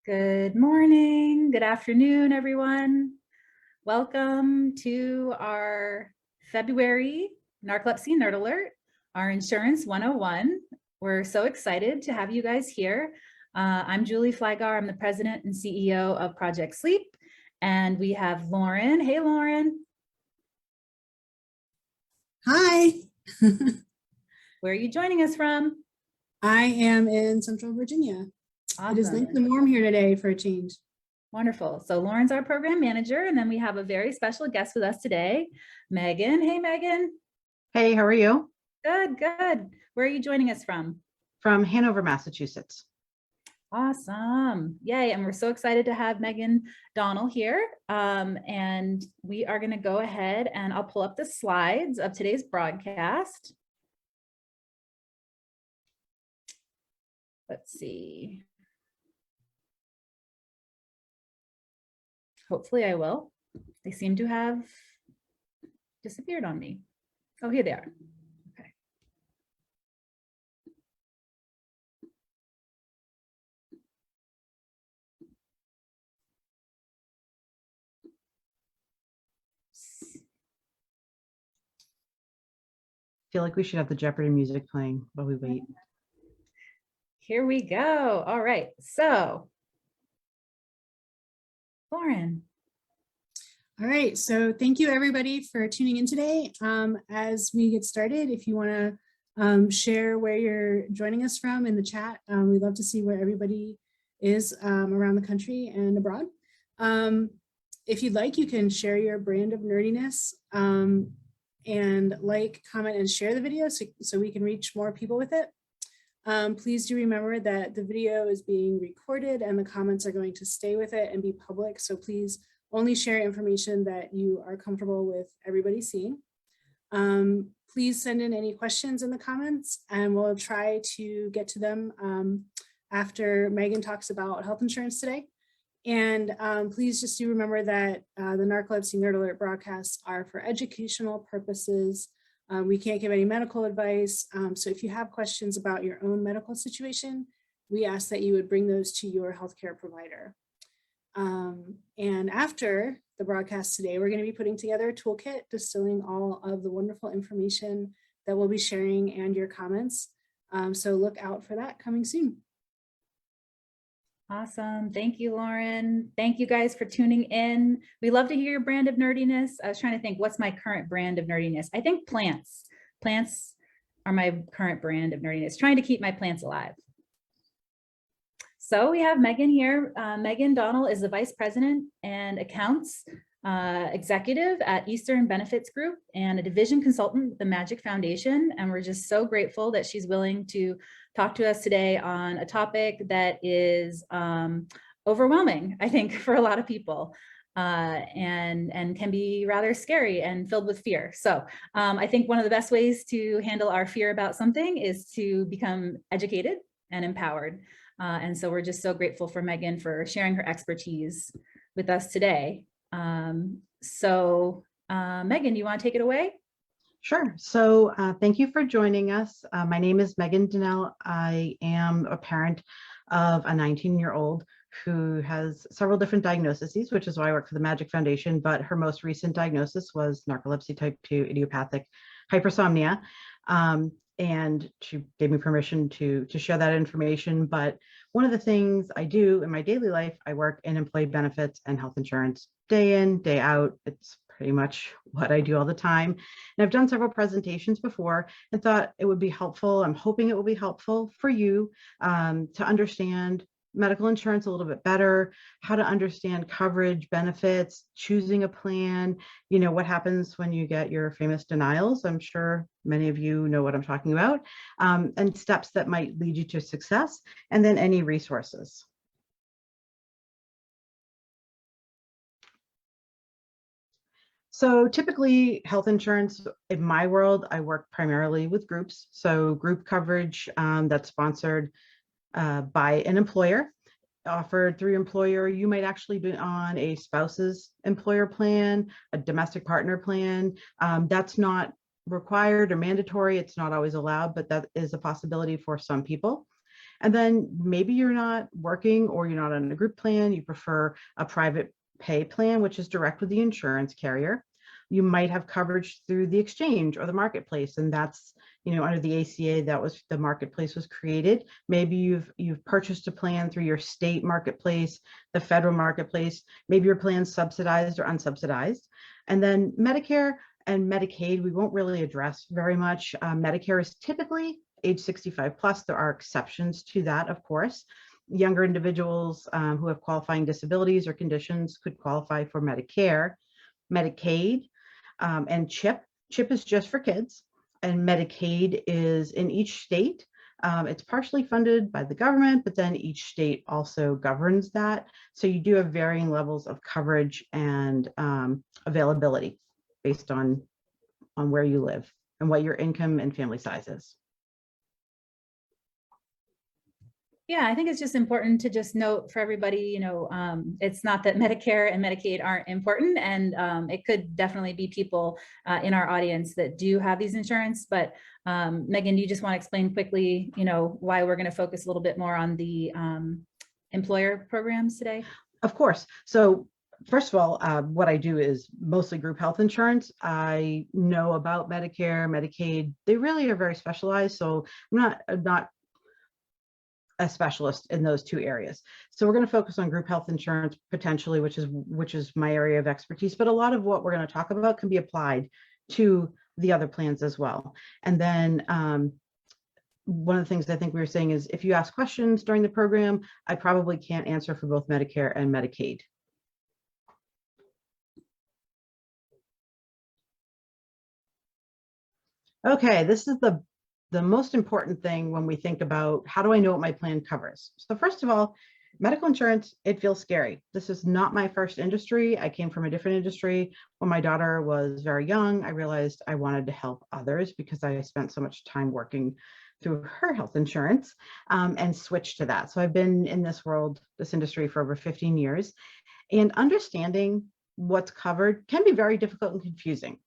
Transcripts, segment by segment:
Good morning, good afternoon, everyone. Welcome to our February Narcolepsy Nerd Alert, our Insurance 101. We're so excited to have you guys here. I'm Julie Flygare. I'm the president and CEO of Project Sleep. And we have Lauren. Hey, Lauren. Hi. Where are you joining us from? I am in Central Virginia. Awesome. It is nice and warm here today for a change. Wonderful. So Lauren's our program manager, and then we have a very special guest with us today, Megan. Hey, Megan. Hey, how are you? Good, good. Where are you joining us from? From Hanover, Massachusetts. Awesome. Yay. And we're so excited to have Megan Donnell here. And we are going to go ahead and I'll pull up the slides of today's broadcast. Let's see. Hopefully I will. They seem to have disappeared on me. Oh, here they are. Okay. Feel like we should have the Jeopardy music playing while we wait. Here we go. All right. So, Lauren. All right. So thank you, everybody, for tuning in today. As we get started, if you want to share where you're joining us from in the chat, we'd love to see where everybody is around the country and abroad. If you'd like, you can share your brand of nerdiness and like, comment, and share the video so we can reach more people with it. Please do remember that the video is being recorded and the comments are going to stay with it and be public. So please only share information that you are comfortable with everybody seeing. Please send in any questions in the comments and we'll try to get to them after Megan talks about health insurance today. And please just do remember that the Narcolepsy Nerd Alert broadcasts are for educational purposes. We can't give any medical advice. So if you have questions about your own medical situation, we ask that you would bring those to your healthcare provider. And after the broadcast today, we're going to be putting together a toolkit distilling all of the wonderful information that we'll be sharing and your comments. So look out for that coming soon. Awesome. Thank you, Lauren. Thank you guys for tuning in. We love to hear your brand of nerdiness. I was trying to think, what's my current brand of nerdiness? I think plants. Plants are my current brand of nerdiness, trying to keep my plants alive. So we have Megan here. Megan Donnell is the Vice President and Accounts Executive at Eastern Benefits Group and a division consultant with the Magic Foundation. And we're just so grateful that she's willing to talk to us today on a topic that is overwhelming, I think, for a lot of people and can be rather scary and filled with fear. So I think one of the best ways to handle our fear about something is to become educated and empowered. And so we're just so grateful for Megan for sharing her expertise with us today. Megan, do you want to take it away? Sure. So thank you for joining us. My name is Megan Donnell. I am a parent of a 19-year-old who has several different diagnoses, which is why I work for the Magic Foundation, but her most recent diagnosis was narcolepsy type 2 idiopathic hypersomnia. And she gave me permission to share that information. But one of the things I do in my daily life, I work in employee benefits and health insurance day in, day out. It's pretty much what I do all the time. And I've done several presentations before and thought it would be helpful. I'm hoping it will be helpful for you to understand medical insurance a little bit better, how to understand coverage, benefits, choosing a plan, what happens when you get your famous denials. I'm sure many of you know what I'm talking about, and steps that might lead you to success, and then any resources. So typically health insurance in my world, I work primarily with groups. So group coverage that's sponsored by an employer, offered through your employer. You might actually be on a spouse's employer plan, a domestic partner plan. That's not required or mandatory. It's not always allowed, but that is a possibility for some people. And then maybe you're not working or you're not on a group plan, you prefer a private pay plan, which is direct with the insurance carrier. You might have coverage through the exchange or the marketplace, and that's, under the ACA, that was the marketplace was created. Maybe you've purchased a plan through your state marketplace, the federal marketplace. Maybe your plan's subsidized or unsubsidized. And then Medicare and Medicaid, we won't really address very much. Medicare is typically age 65 plus. There are exceptions to that, of course. Younger individuals who have qualifying disabilities or conditions could qualify for Medicare, Medicaid, and CHIP. CHIP is just for kids, and Medicaid is in each state. It's partially funded by the government, but then each state also governs that. So you do have varying levels of coverage and availability based on where you live and what your income and family size is. Yeah, I think it's just important to just note for everybody, it's not that Medicare and Medicaid aren't important, and it could definitely be people in our audience that do have these insurance. But Megan, do you just want to explain quickly, why we're going to focus a little bit more on the employer programs today? Of course. So first of all, what I do is mostly group health insurance. I know about Medicare, Medicaid. They really are very specialized. So I'm not a specialist in those two areas. So we're going to focus on group health insurance potentially, which is my area of expertise. But a lot of what we're going to talk about can be applied to the other plans as well. And then one of the things I think we were saying is if you ask questions during the program, I probably can't answer for both Medicare and Medicaid. Okay, this is the most important thing when we think about how do I know what my plan covers. So first of all, medical insurance, it feels scary. This is not my first industry. I came from a different industry. When my daughter was very young, I realized I wanted to help others because I spent so much time working through her health insurance and switched to that. So I've been in this industry for over 15 years, and understanding what's covered can be very difficult and confusing.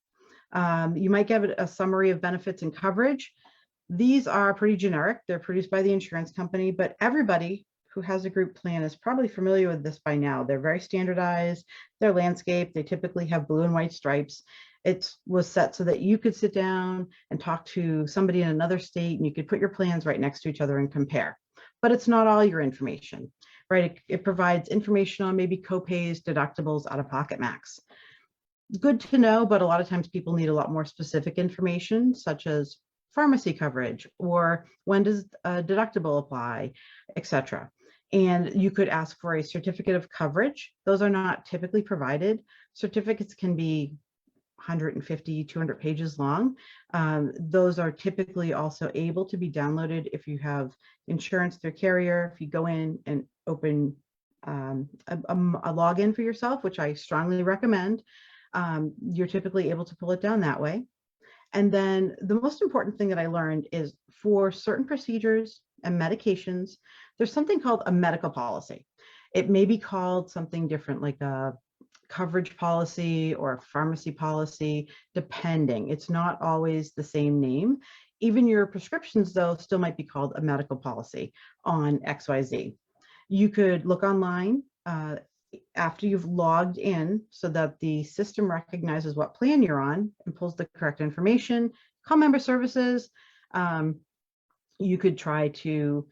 You might get a summary of benefits and coverage. These are pretty generic. They're produced by the insurance company, but everybody who has a group plan is probably familiar with this by now. They're very standardized. They're landscape. They typically have blue and white stripes. It was set so that you could sit down and talk to somebody in another state, and you could put your plans right next to each other and compare. But it's not all your information, right? It provides information on maybe copays, deductibles, out-of-pocket max. Good to know, but a lot of times people need a lot more specific information, such as pharmacy coverage, or when does a deductible apply, etc. And you could ask for a certificate of coverage. Those are not typically provided. Certificates can be 150, 200 pages long. Those are typically also able to be downloaded if you have insurance through carrier. If you go in and open a login for yourself, which I strongly recommend, you're typically able to pull it down that way. And then the most important thing that I learned is for certain procedures and medications, there's something called a medical policy. It may be called something different, like a coverage policy or a pharmacy policy, depending. It's not always the same name. Even your prescriptions, though, still might be called a medical policy on XYZ. You could look online after you've logged in so that the system recognizes what plan you're on and pulls the correct information. Call member services. You could try to,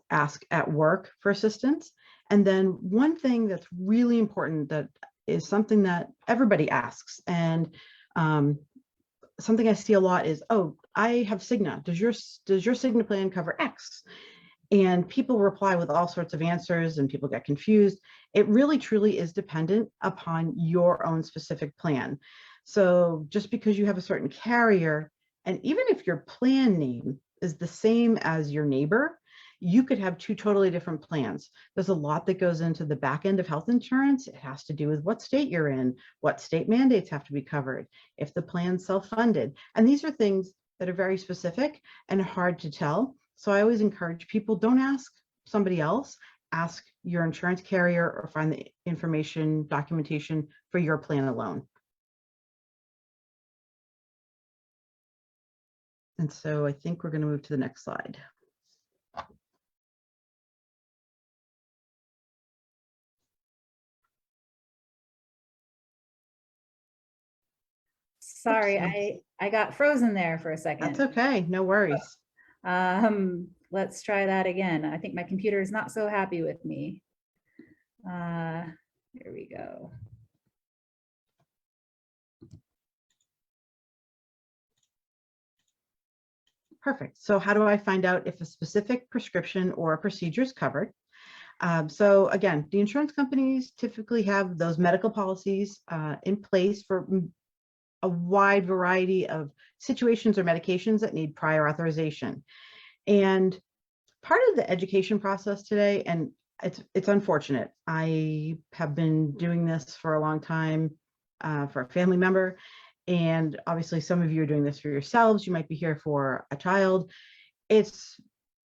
ask at work for assistance. And then one thing that's really important that is something that everybody asks, and something I see a lot is, oh, I have Cigna. Does your Cigna plan cover X? And people reply with all sorts of answers and people get confused. It really truly is dependent upon your own specific plan. So just because you have a certain carrier, and even if your plan name is the same as your neighbor, you could have two totally different plans. There's a lot that goes into the back end of health insurance. It has to do with what state you're in, what state mandates have to be covered, if the plan's self-funded. And these are things that are very specific and hard to tell. So I always encourage people, don't ask somebody else, ask your insurance carrier or find the information, documentation for your plan alone. And so I think we're going to move to the next slide. Sorry, Oops. I got frozen there for a That's second. okay. No worries. Let's try that again. I think my computer is not so happy with me. Here we go. Perfect. So how do I find out if a specific prescription or a procedure is covered? So again, the insurance companies typically have those medical policies in place for a wide variety of situations or medications that need prior authorization. And part of the education process today, and it's unfortunate, I have been doing this for a long time for a family member, and obviously some of you are doing this for yourselves. You might be here for a child. It's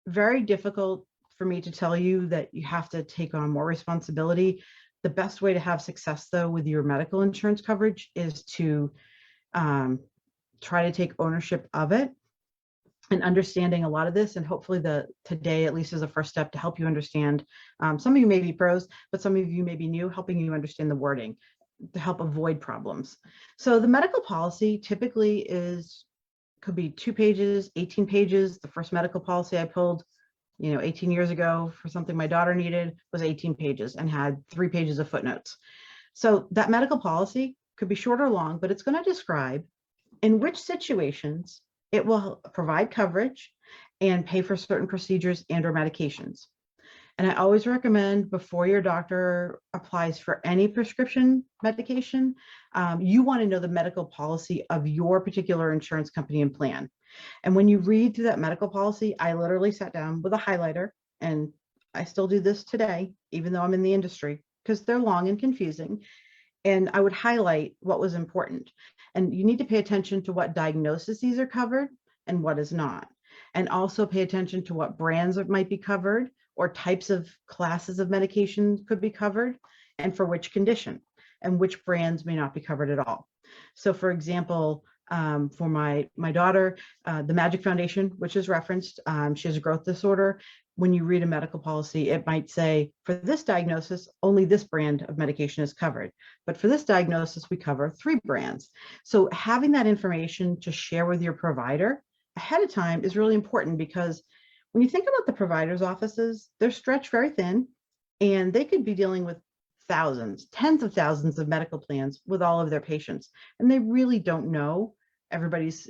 very difficult for me to tell you that you have to take on more responsibility. The best way to have success, though, with your medical insurance coverage is to try to take ownership of it and understanding a lot of this. And hopefully today at least is a first step to help you understand. Some of you may be pros, but some of you may be new, helping you understand the wording to help avoid problems. So the medical policy typically could be 2 pages, 18 pages. The first medical policy I pulled, 18 years ago for something my daughter needed was 18 pages and had 3 pages of footnotes. So that medical policy could be short or long, but it's going to describe in which situations it will provide coverage and pay for certain procedures and or medications. And I always recommend before your doctor applies for any prescription medication, you want to know the medical policy of your particular insurance company and plan. And when you read through that medical policy, I literally sat down with a highlighter, and I still do this today, even though I'm in the industry, because they're long and confusing. And I would highlight what was important. And you need to pay attention to what diagnoses are covered and what is not. And also pay attention to what brands might be covered or types of classes of medication could be covered and for which condition, and which brands may not be covered at all. So for example, for my daughter, the Magic Foundation, which is referenced, she has a growth disorder. When you read a medical policy, it might say, for this diagnosis, only this brand of medication is covered. But for this diagnosis, we cover 3 brands. So having that information to share with your provider ahead of time is really important, because when you think about the provider's offices, they're stretched very thin, and they could be dealing with thousands, tens of thousands of medical plans with all of their patients. And they really don't know everybody's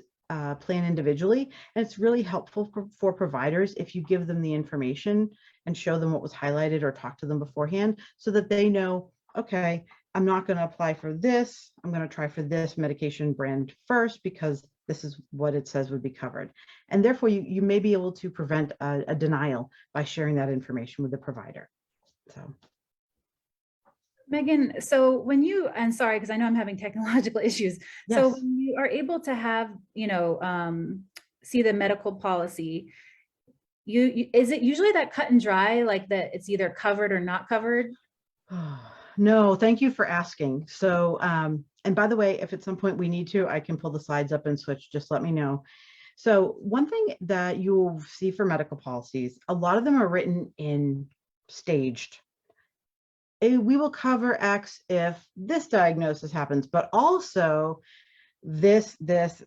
plan individually. And it's really helpful for providers if you give them the information and show them what was highlighted or talk to them beforehand so that they know, okay, I'm not going to apply for this. I'm going to try for this medication brand first because this is what it says would be covered. And therefore, you may be able to prevent a denial by sharing that information with the provider. So. Megan, so when you, and sorry, because I know I'm having technological issues. Yes. So when you are able to have, see the medical policy, is it usually that cut and dry, like that it's either covered or not covered? No, thank you for asking. So, and by the way, if at some point we need to, I can pull the slides up and switch, just let me know. So one thing that you'll see for medical policies, a lot of them are written in staged. We will cover X if this diagnosis happens, but also this,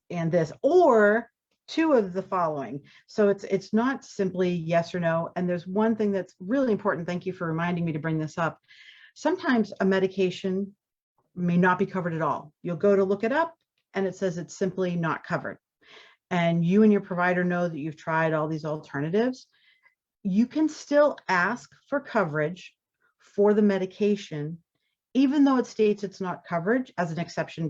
and this, or 2 of the following. So it's not simply yes or no. And there's one thing that's really important. Thank you for reminding me to bring this up. Sometimes a medication may not be covered at all. You'll go to look it up and it says it's simply not covered. And you and your provider know that you've tried all these alternatives. You can still ask for coverage for the medication, even though it states it's not coverage, as an exception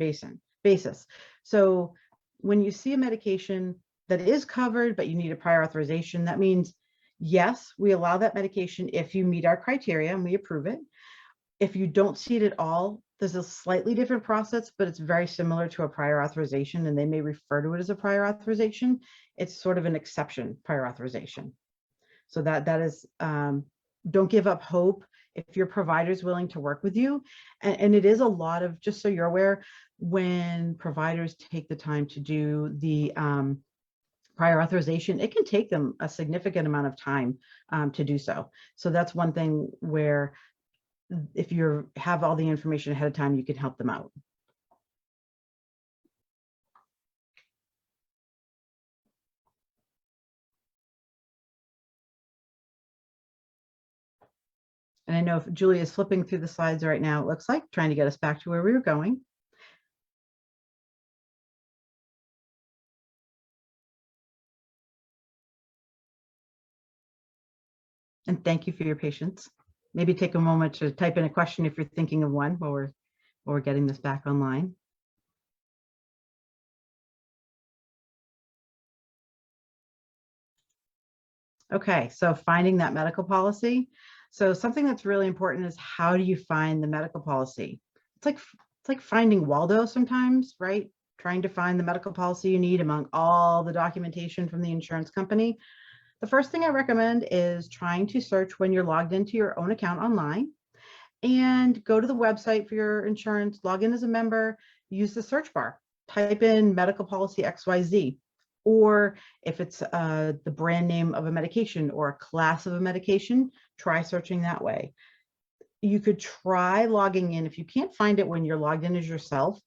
basis. So when you see a medication that is covered, but you need a prior authorization, that means, yes, we allow that medication if you meet our criteria and we approve it. If you don't see it at all, there's a slightly different process, but it's very similar to a prior authorization, and they may refer to it as a prior authorization. It's sort of an exception prior authorization. So that is, don't give up hope if your provider is willing to work with you. And it is a lot of, just so you're aware, when providers take the time to do the prior authorization, it can take them a significant amount of time to do so. So that's one thing where if you have all the information ahead of time, you can help them out. And I know if Julie is flipping through the slides right now, it looks like trying to get us back to where we were going. And thank you for your patience. Maybe take a moment to type in a question if you're thinking of one while we're getting this back online. Okay, so finding that medical policy. So something that's really important is, how do you find the medical policy? It's like finding Waldo sometimes, right? Trying to find the medical policy you need among all the documentation from the insurance company. The first thing I recommend is trying to search when you're logged into your own account online, and go to the website for your insurance, log in as a member, use the search bar, type in medical policy XYZ. Or if it's the brand name of a medication or a class of a medication, try searching that way. You could try logging in. If you can't find it when you're logged in as yourself,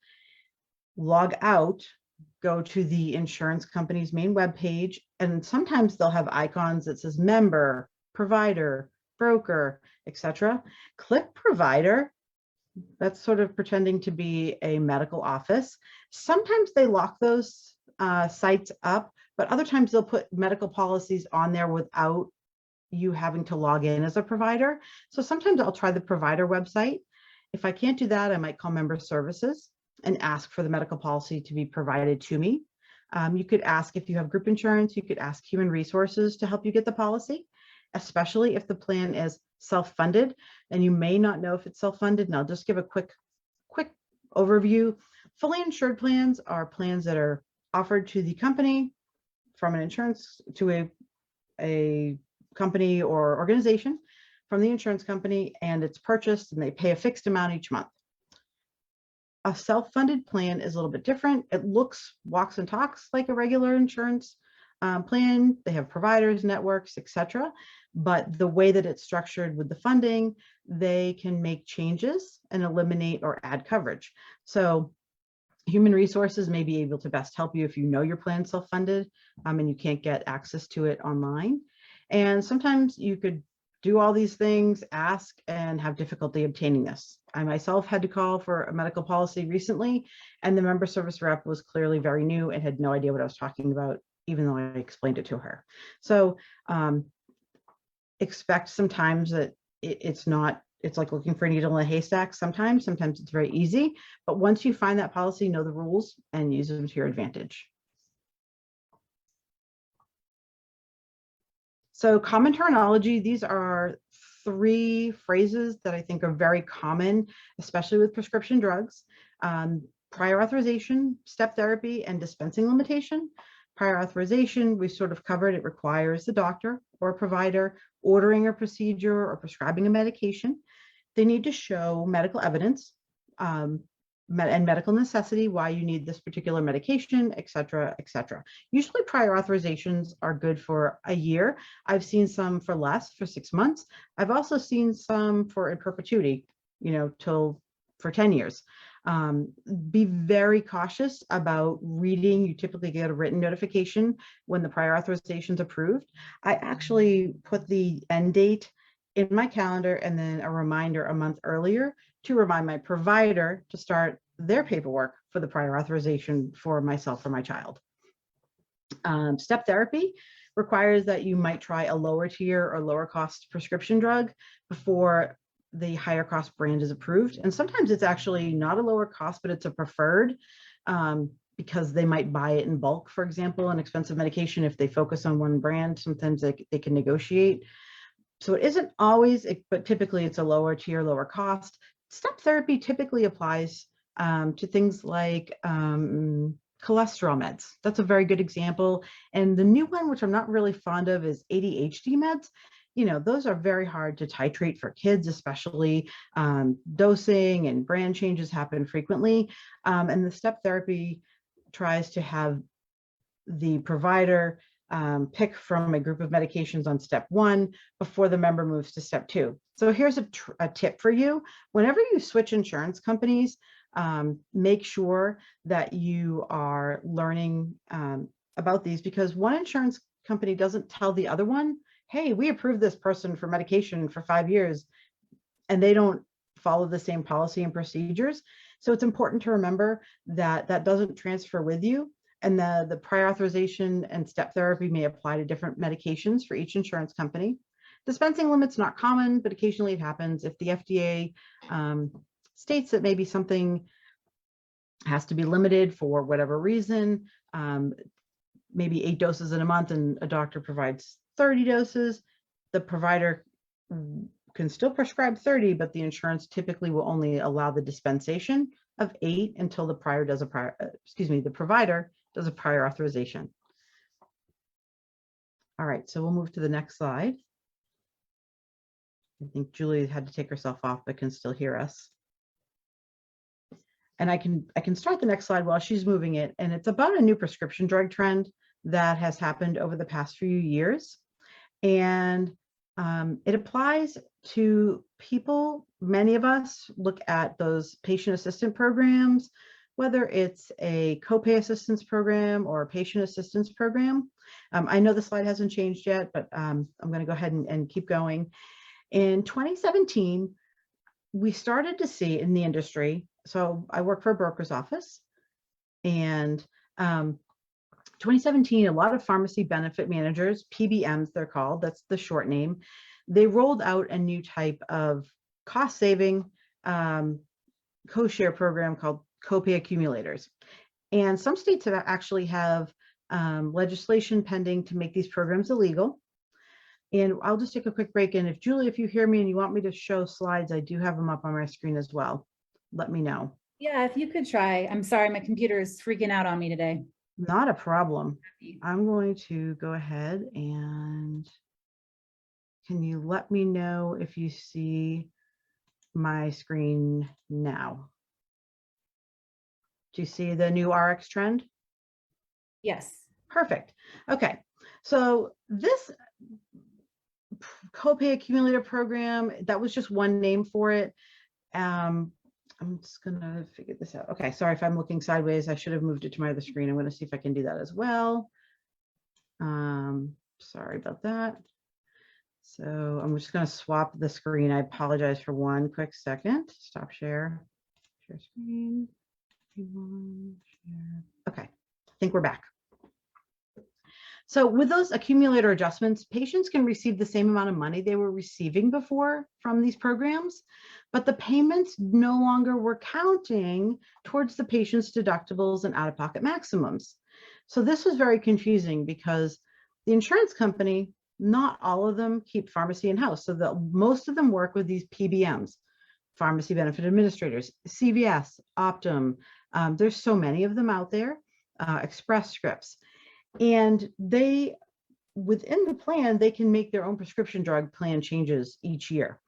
log out, go to the insurance company's main webpage, and sometimes they'll have icons that says member, provider, broker, etc. Click provider. That's sort of pretending to be a medical office. Sometimes they lock those sites up, but other times they'll put medical policies on there without you having to log in as a provider. So sometimes I'll try the provider website. If I can't do that, I might call member services and ask for the medical policy to be provided to me. You could ask if you have group insurance, you could ask human resources to help you get the policy, especially if the plan is self-funded, and you may not know if it's self-funded. And I'll just give a quick overview. Fully insured plans are plans that are offered to the company from an insurance to a company or organization from the insurance company, and it's purchased and they pay a fixed amount each month. A self-funded plan is a little bit different. It looks, walks and talks like a regular insurance plan. They have providers, networks, etc. But the way that it's structured with the funding, they can make changes and eliminate or add coverage. So human resources may be able to best help you if you know your plan self-funded and you can't get access to it online. And sometimes you could do all these things, ask, and have difficulty obtaining this. I myself had to call for a medical policy recently, and the member service rep was clearly very new and had no idea what I was talking about, even though I explained it to her. So expect sometimes that it's like looking for a needle in a haystack. Sometimes it's very easy, but once you find that policy, know the rules and use them to your advantage. So common terminology, these are 3 phrases that I think are very common, especially with prescription drugs. Prior authorization, step therapy, and dispensing limitation. Prior authorization, we sort of covered. It requires the doctor or a provider ordering a procedure or prescribing a medication. They need to show medical evidence and medical necessity, why you need this particular medication, et cetera, et cetera. Usually prior authorizations are good for a year. I've seen some for less, for 6 months. I've also seen some for in perpetuity, for 10 years. Be very cautious about reading. You typically get a written notification when the prior authorization is approved. I actually put the end date in my calendar and then a reminder a month earlier to remind my provider to start their paperwork for the prior authorization for myself or my child. Step therapy requires that you might try a lower tier or lower cost prescription drug before the higher cost brand is approved. And sometimes it's actually not a lower cost, but it's a preferred because they might buy it in bulk. For example, an expensive medication, if they focus on one brand, sometimes they can negotiate. So it isn't always, but typically it's a lower tier, lower cost. Step therapy typically applies to things like cholesterol meds. That's a very good example. And the new one, which I'm not really fond of, is ADHD meds. Those are very hard to titrate for kids, especially dosing and brand changes happen frequently. And the step therapy tries to have the provider pick from a group of medications on step 1 before the member moves to step 2. So here's a tip for you. Whenever you switch insurance companies, make sure that you are learning about these, because one insurance company doesn't tell the other one, hey, we approved this person for medication for 5 years. and they don't follow the same policy and procedures. So it's important to remember that that doesn't transfer with you, and the prior authorization and step therapy may apply to different medications for each insurance company. Dispensing limits not common, but occasionally it happens. If the FDA states that maybe something has to be limited for whatever reason, maybe 8 doses in a month and a doctor provides 30 doses, the provider can still prescribe 30, but the insurance typically will only allow the dispensation of 8 until the provider does a prior authorization. All right, so we'll move to the next slide. I think Julie had to take herself off, but can still hear us. And I can start the next slide while she's moving it. And it's about a new prescription drug trend that has happened over the past few years. And it applies to people. Many of us look at those patient assistance programs, whether it's a copay assistance program or a patient assistance program. I know the slide hasn't changed yet, but I'm going to go ahead and keep going. In 2017, we started to see in the industry, so I work for a broker's office, and 2017, a lot of pharmacy benefit managers, PBMs they're called, that's the short name, they rolled out a new type of cost-saving co-share program called copay accumulators. And some states have actually have legislation pending to make these programs illegal. And I'll just take a quick break. And if Julie, if you hear me and you want me to show slides, I do have them up on my screen as well. Let me know. Yeah, if you could try. I'm sorry, my computer is freaking out on me today. Not a problem. I'm going to go ahead and can you let me know if you see my screen now? Do you see the new RX trend? Yes. Perfect. Okay. So this copay accumulator program, that was just one name for it. I'm just gonna figure this out. Okay, sorry if I'm looking sideways. I should have moved it to my other screen. I'm gonna see if I can do that as well. Sorry about that. So I'm just gonna swap the screen. I apologize for one quick second. Stop share, share screen. Okay, I think we're back. So with those accumulator adjustments, patients can receive the same amount of money they were receiving before from these programs, but the payments no longer were counting towards the patient's deductibles and out-of-pocket maximums. So this was very confusing because the insurance company, not all of them keep pharmacy in-house. So most of them work with these PBMs, pharmacy benefit administrators, CVS, Optum. There's so many of them out there, Express Scripts. And they, within the plan, they can make their own prescription drug plan changes each year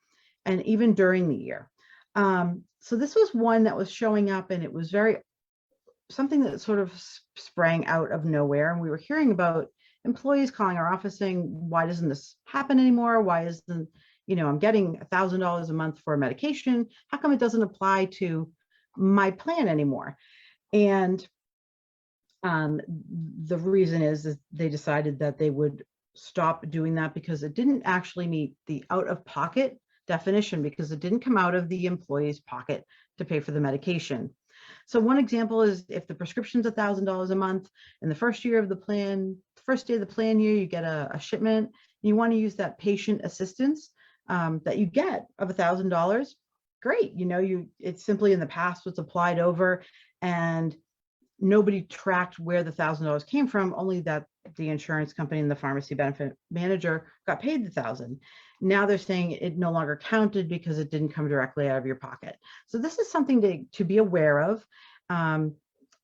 and even during the year. So this was one that was showing up, and it was something that sort of sprang out of nowhere. And we were hearing about employees calling our office saying, why doesn't this happen anymore? Why isn't, I'm getting $1,000 a month for a medication. How come it doesn't apply to my plan anymore? And the reason is that they decided that they would stop doing that because it didn't actually meet the out-of-pocket definition, because it didn't come out of the employee's pocket to pay for the medication. So one example is if the prescription's $1,000 a month, in the first year of the plan, first day of the plan year, you get a shipment, you want to use that patient assistance that you get of $1,000. Great, it's simply in the past was applied over, and nobody tracked where the $1,000 came from, only that the insurance company and the pharmacy benefit manager got paid the $1,000. Now they're saying it no longer counted because it didn't come directly out of your pocket. So this is something to be aware of.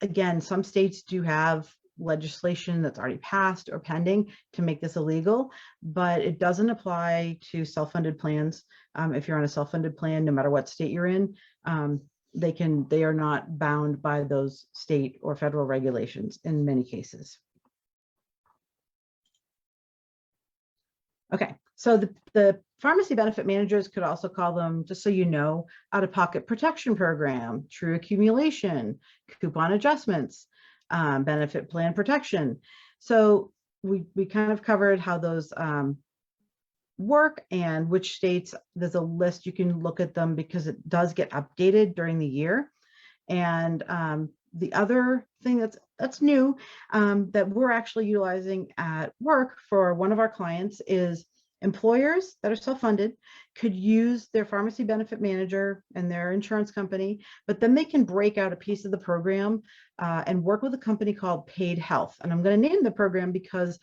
Again, some states do have legislation that's already passed or pending to make this illegal, but it doesn't apply to self-funded plans. If you're on a self-funded plan, no matter what state you're in, they are not bound by those state or federal regulations in many cases. Okay, so the pharmacy benefit managers could also call them, just so you know, out-of-pocket protection program, true accumulation, coupon adjustments, benefit plan protection. So we kind of covered how those work and which states. There's a list, you can look at them because it does get updated during the year. And the other thing that's new that we're actually utilizing at work for one of our clients is employers that are self-funded could use their pharmacy benefit manager and their insurance company, but then they can break out a piece of the program and work with a company called Paid Health. And I'm going to name the program because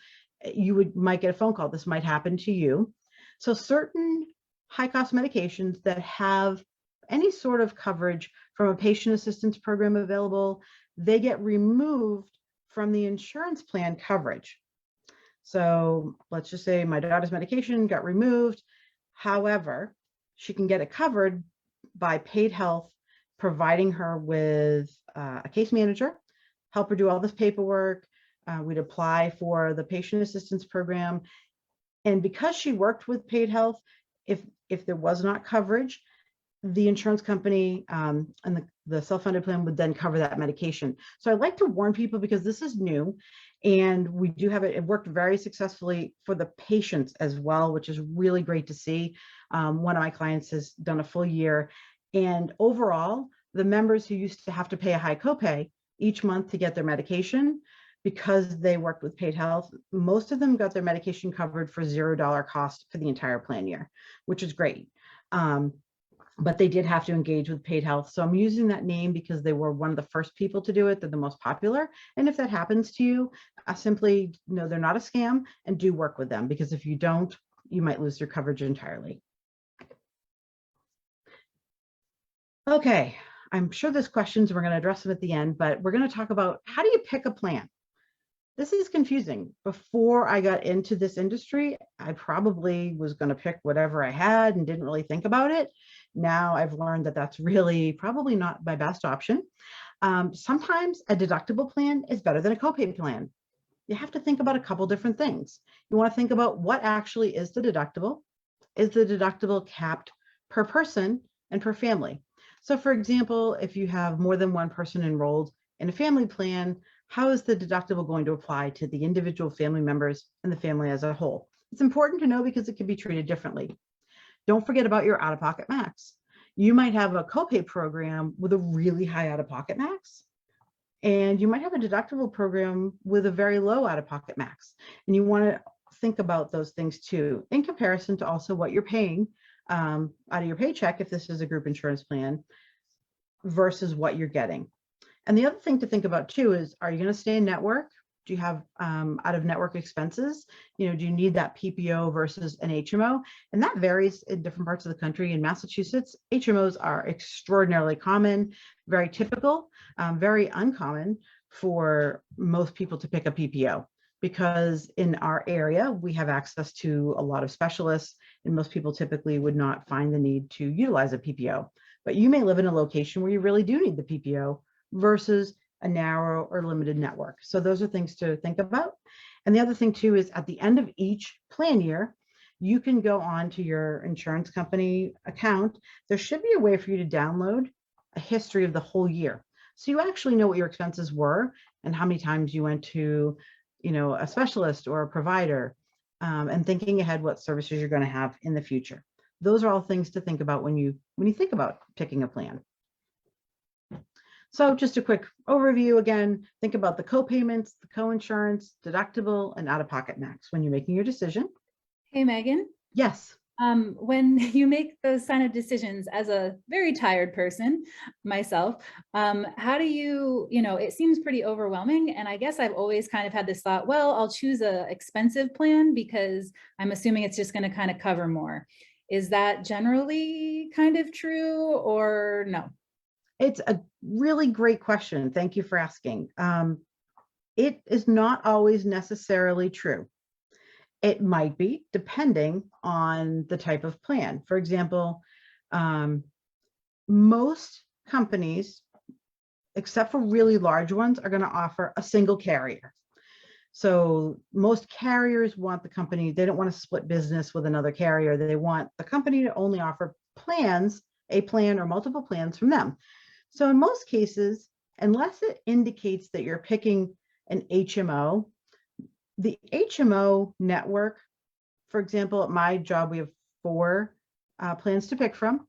you might get a phone call. This might happen to you. So certain high cost medications that have any sort of coverage from a patient assistance program available, they get removed from the insurance plan coverage. So let's just say my daughter's medication got removed. However, she can get it covered by Paid Health, providing her with a case manager, help her do all this paperwork. We'd apply for the patient assistance program. And because she worked with Paid Health, if there was not coverage, the insurance company and the self-funded plan would then cover that medication. So I'd like to warn people because this is new and we do have it. It worked very successfully for the patients as well, which is really great to see. One of my clients has done a full year, and overall, the members who used to have to pay a high copay each month to get their medication, because they worked with Paid Health, most of them got their medication covered for $0 cost for the entire plan year, which is great. But they did have to engage with Paid Health. So I'm using that name because they were one of the first people to do it. They're the most popular. And if that happens to you, simply know they're not a scam and do work with them, because if you don't, you might lose your coverage entirely. Okay, I'm sure there's questions. We're going to address them at the end, but we're going to talk about how do you pick a plan? This is confusing. Before I got into this industry, I probably was going to pick whatever I had and didn't really think about it. Now I've learned that that's really probably not my best option. Sometimes a deductible plan is better than a copay plan. You have to think about a couple different things. You want to think about what actually is the deductible. Is the deductible capped per person and per family? So for example, if you have more than one person enrolled in a family plan, how is the deductible going to apply to the individual family members and the family as a whole? It's important to know because it can be treated differently. Don't forget about your out-of-pocket max. You might have a copay program with a really high out-of-pocket max, and you might have a deductible program with a very low out-of-pocket max. And you want to think about those things too, in comparison to also what you're paying out of your paycheck, if this is a group insurance plan, versus what you're getting. And the other thing to think about too is, are you going to stay in network? Do you have out of network expenses? Do you need that PPO versus an HMO? And that varies in different parts of the country. In Massachusetts, HMOs are extraordinarily common, very typical, very uncommon for most people to pick a PPO, because in our area, we have access to a lot of specialists, and most people typically would not find the need to utilize a PPO. But you may live in a location where you really do need the PPO versus a narrow or limited network. So those are things to think about. And the other thing too is, at the end of each plan year, you can go on to your insurance company account. There should be a way for you to download a history of the whole year, so you actually know what your expenses were and how many times you went to a specialist or a provider, and thinking ahead what services you're going to have in the future. Those are all things to think about when you think about picking a plan. So just a quick overview again, think about the co-payments, the co-insurance, deductible, and out-of-pocket max when you're making your decision. Hey, Megan. Yes. When you make those kind of decisions, as a very tired person myself, how do it seems pretty overwhelming. And I guess I've always kind of had this thought, well, I'll choose a expensive plan because I'm assuming it's just going to kind of cover more. Is that generally kind of true or no? It's a really great question. Thank you for asking. It is not always necessarily true. It might be, depending on the type of plan. For example, most companies, except for really large ones, are going to offer a single carrier. So most carriers want the company, they don't want to split business with another carrier. They want the company to only offer plans, a plan or multiple plans from them. So in most cases, unless it indicates that you're picking an HMO, the HMO network for example, at my job, we have 4 plans to pick from.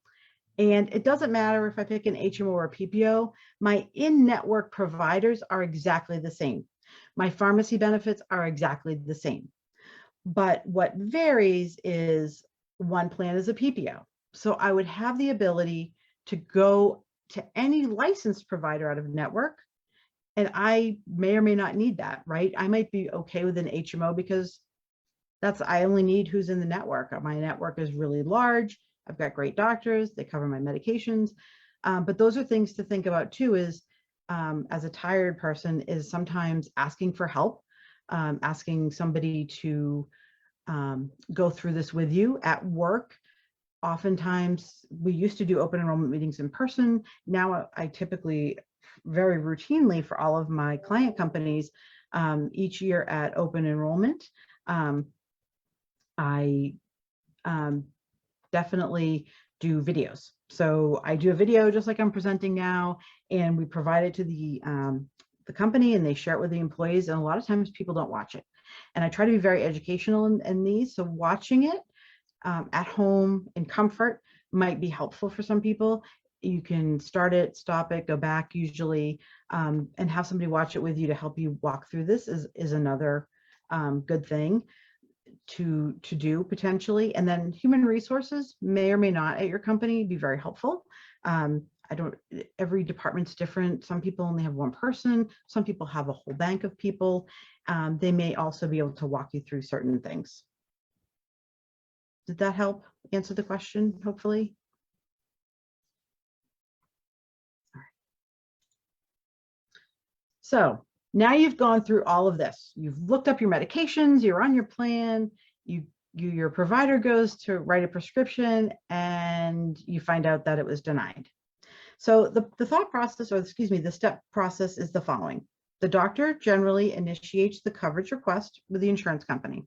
And it doesn't matter if I pick an HMO or a PPO, my in-network providers are exactly the same. My pharmacy benefits are exactly the same. But what varies is one plan is a PPO. So I would have the ability to go to any licensed provider out of network. And I may or may not need that, right? I might be okay with an HMO because I only need who's in the network. My network is really large. I've got great doctors. They cover my medications. But those are things to think about too, is as a tired person, is sometimes asking for help, asking somebody to go through this with you at work. Oftentimes, we used to do open enrollment meetings in person. Now I typically, very routinely for all of my client companies, each year at open enrollment, I definitely do videos. So I do a video just like I'm presenting now, and we provide it to the company, and they share it with the employees. And a lot of times people don't watch it. And I try to be very educational in these. So watching it at home in comfort might be helpful for some people. You can start it, stop it, go back usually, and have somebody watch it with you to help you walk through this is another good thing to do potentially. And then human resources may or may not at your company be very helpful. Every department's different. Some people only have one person. Some people have a whole bank of people. They may also be able to walk you through certain things. Did that help answer the question, hopefully? All right. So now you've gone through all of this. You've looked up your medications, you're on your plan, your provider goes to write a prescription, and you find out that it was denied. So the thought process, or excuse me, the step process is the following. The doctor generally initiates the coverage request with the insurance company.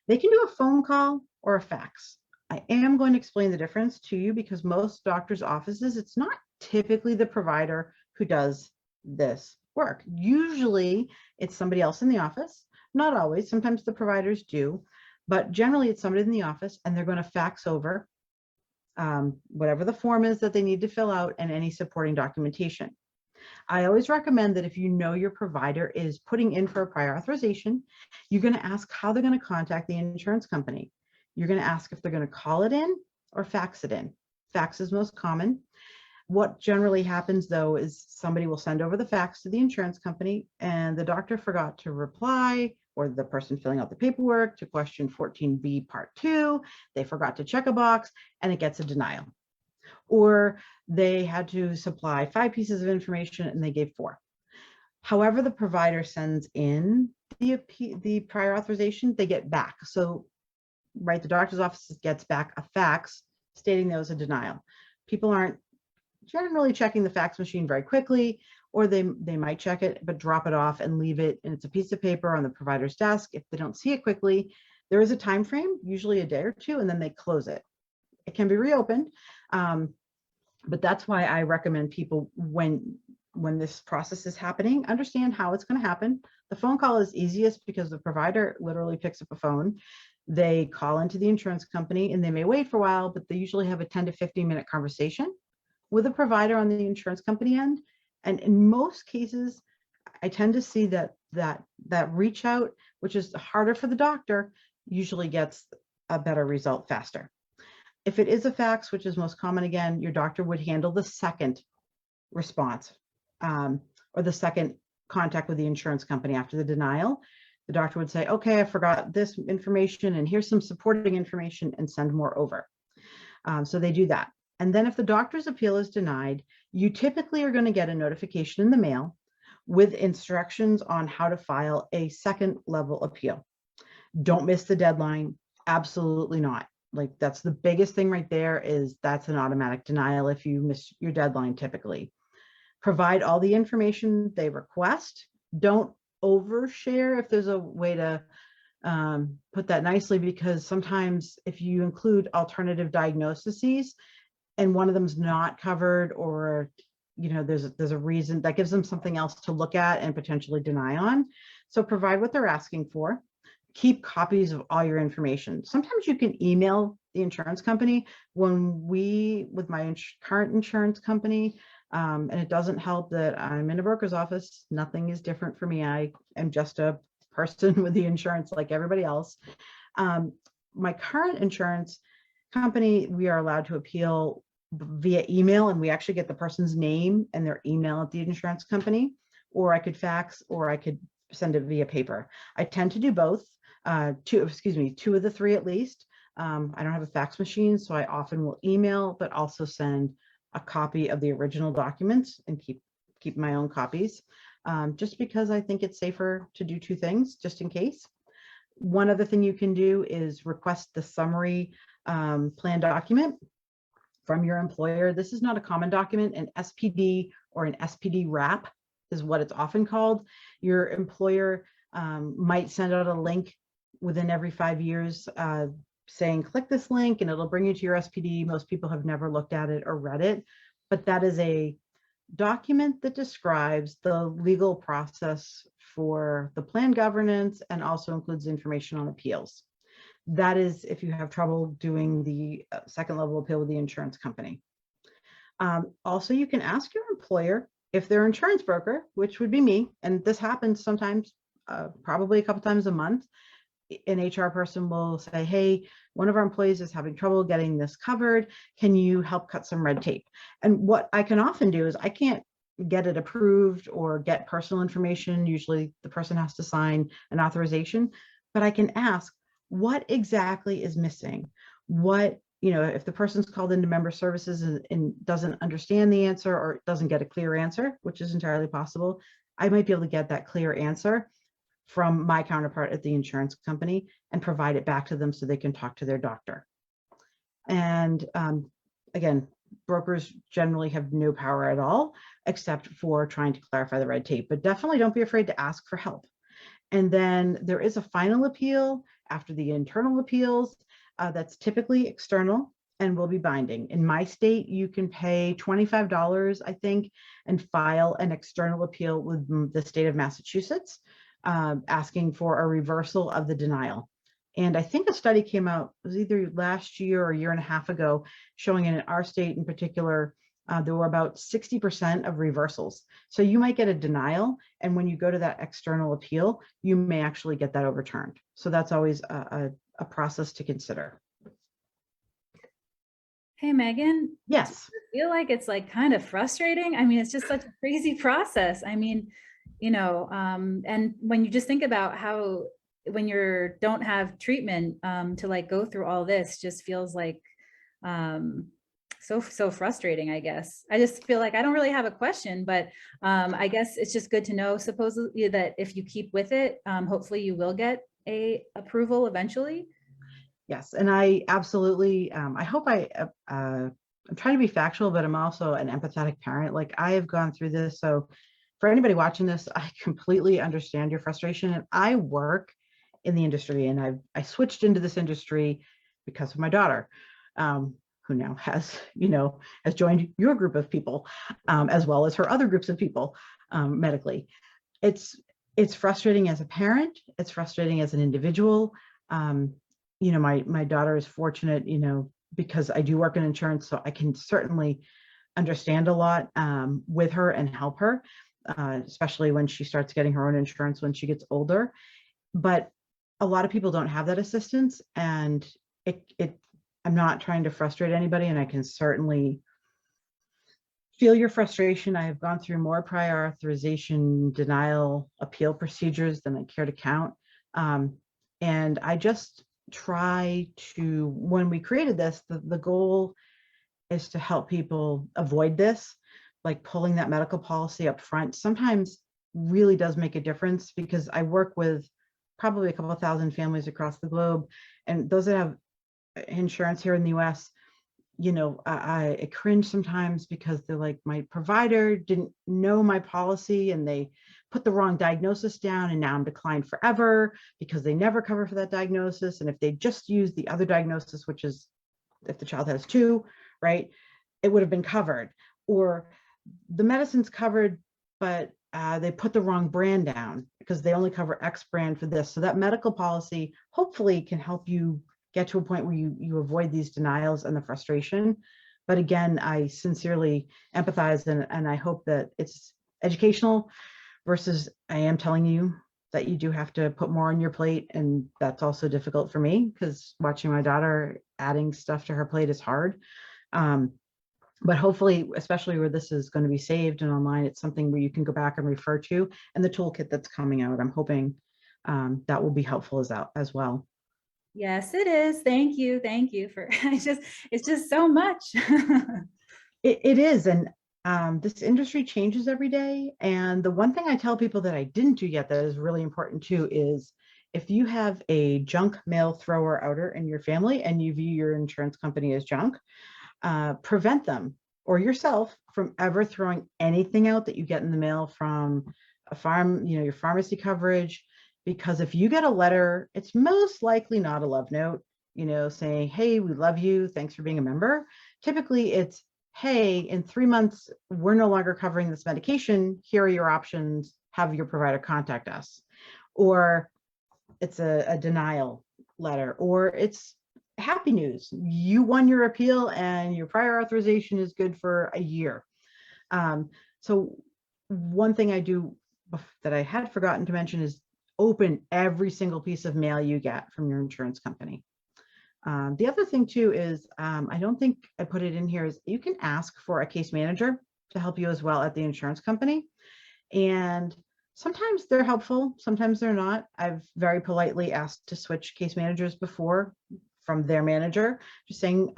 They can do a phone call or a fax. I am going to explain the difference to you because most doctors' offices, it's not typically the provider who does this work. Usually it's somebody else in the office. Not always, sometimes the providers do, but generally it's somebody in the office, and they're going to fax over whatever the form is that they need to fill out and any supporting documentation. I always recommend that if you know your provider is putting in for a prior authorization, you're going to ask how they're going to contact the insurance company. You're going to ask if they're going to call it in or fax it in. Fax is most common. What generally happens though is somebody will send over the fax to the insurance company, and the doctor forgot to reply, or the person filling out the paperwork, to question 14B part 2. They forgot to check a box, and it gets a denial. Or they had to supply 5 pieces of information and they gave 4. However the provider sends in the prior authorization, they get back. So, right, the doctor's office gets back a fax stating there was a denial. People aren't generally checking the fax machine very quickly, or they might check it but drop it off and leave it, and it's a piece of paper on the provider's desk. If they don't see it quickly, there is a time frame, usually a day or 2, and then they close it. It can be reopened, but that's why I recommend people, when this process is happening, understand how it's going to happen. The phone call is easiest because the provider literally picks up a phone. They call into the insurance company, and they may wait for a while, but they usually have a 10 to 15 minute conversation with a provider on the insurance company end. And in most cases, I tend to see that reach out, which is harder for the doctor, usually gets a better result faster. If it is a fax, which is most common, again, your doctor would handle the second response, or the second contact with the insurance company after the denial. The doctor would say, okay, I forgot this information, and here's some supporting information, and send more over. So they do that. And then if the doctor's appeal is denied, you typically are going to get a notification in the mail with instructions on how to file a second level appeal. Don't miss the deadline. Absolutely not. Like, that's the biggest thing right there, is that's an automatic denial if you miss your deadline typically. Provide all the information they request. Don't overshare, if there's a way to put that nicely, because sometimes if you include alternative diagnoses and one of them's not covered, or there's a reason, that gives them something else to look at and potentially deny on. So provide what they're asking for. keep copies of all your information. Sometimes you can email the insurance company. With my current insurance company, and it doesn't help that I'm in a broker's office. Nothing is different for me. I am just a person with the insurance like everybody else. My current insurance company, we are allowed to appeal via email, and we actually get the person's name and their email at the insurance company, or I could fax, or I could send it via paper. I tend to do both, two of the three at least. I don't have a fax machine, so I often will email, but also send a copy of the original documents and keep my own copies, just because I think it's safer to do two things, just in case. One other thing you can do is request the summary plan document from your employer. This is not a common document. An SPD or an SPD wrap is what it's often called. Your employer might send out a link within every 5 years saying, click this link and it'll bring you to your SPD. Most people have never looked at it or read it, but that is a document that describes the legal process for the plan governance and also includes information on appeals. That is if you have trouble doing the second level appeal with the insurance company. Also, you can ask your employer if their insurance broker, which would be me, and this happens sometimes, probably a couple times a month. An HR person will say, hey, one of our employees is having trouble getting this covered. Can you help cut some red tape? And what I can often do is I can't get it approved or get personal information. Usually the person has to sign an authorization, but I can ask, what exactly is missing? What, if the person's called into member services and doesn't understand the answer or doesn't get a clear answer, which is entirely possible, I might be able to get that clear answer from my counterpart at the insurance company and provide it back to them so they can talk to their doctor. And again, brokers generally have no power at all, except for trying to clarify the red tape, but definitely don't be afraid to ask for help. And then there is a final appeal after the internal appeals that's typically external and will be binding. In my state, you can pay $25, I think, and file an external appeal with the state of Massachusetts, asking for a reversal of the denial. And I think a study came out, it was either last year or a year and a half ago, showing in our state in particular, there were about 60% of reversals. So you might get a denial, and when you go to that external appeal, you may actually get that overturned. So that's always a process to consider. Hey, Megan. Yes. I feel like it's like kind of frustrating. I mean, it's just such a crazy process. I mean, and when you just think about how when you don't have treatment to like go through all this, just feels like so frustrating, I guess. I just feel like I don't really have a question, but I guess it's just good to know supposedly that if you keep with it, hopefully you will get a approval eventually. Yes, and I absolutely, I hope I'm trying to be factual, but I'm also an empathetic parent. Like I have gone through this. So for anybody watching this, I completely understand your frustration. And I work in the industry, and I switched into this industry because of my daughter, who now has joined your group of people, as well as her other groups of people medically. It's frustrating as a parent. It's frustrating as an individual. My daughter is fortunate, because I do work in insurance, so I can certainly understand a lot with her and help her, especially when she starts getting her own insurance when she gets older. But a lot of people don't have that assistance, and I'm not trying to frustrate anybody, and I can certainly feel your frustration. I have gone through more prior authorization denial appeal procedures than I care to count. And I just try to, when we created this, the goal is to help people avoid this, like pulling that medical policy up front sometimes really does make a difference, because I work with probably a couple of thousand families across the globe, and those that have insurance here in the US, I cringe sometimes because they're like, my provider didn't know my policy and they put the wrong diagnosis down, and now I'm declined forever because they never cover for that diagnosis. And if they just use the other diagnosis, which is if the child has two, right, it would have been covered. Or the medicine's covered, but they put the wrong brand down because they only cover X brand for this. So that medical policy hopefully can help you get to a point where you avoid these denials and the frustration. But again, I sincerely empathize, and I hope that it's educational versus I am telling you that you do have to put more on your plate. And that's also difficult for me because watching my daughter adding stuff to her plate is hard. But hopefully, especially where this is going to be saved and online, it's something where you can go back and refer to, and the toolkit that's coming out, I'm hoping that will be helpful as well. Yes, it is. Thank you. Thank you for, it's just so much. It is. And this industry changes every day. And the one thing I tell people that I didn't do yet that is really important too is if you have a junk mail thrower outer in your family and you view your insurance company as junk, prevent them or yourself from ever throwing anything out that you get in the mail from a farm, your pharmacy coverage, because if you get a letter, it's most likely not a love note, saying, hey, we love you, thanks for being a member. Typically it's, hey, in 3 months, we're no longer covering this medication. Here are your options. Have your provider contact us. Or it's a denial letter, or it's happy news. You won your appeal and your prior authorization is good for a year. So one thing I do that I had forgotten to mention is open every single piece of mail you get from your insurance company. The other thing too is, I don't think I put it in here, is you can ask for a case manager to help you as well at the insurance company. And sometimes they're helpful, sometimes they're not. I've very politely asked to switch case managers before from their manager, just saying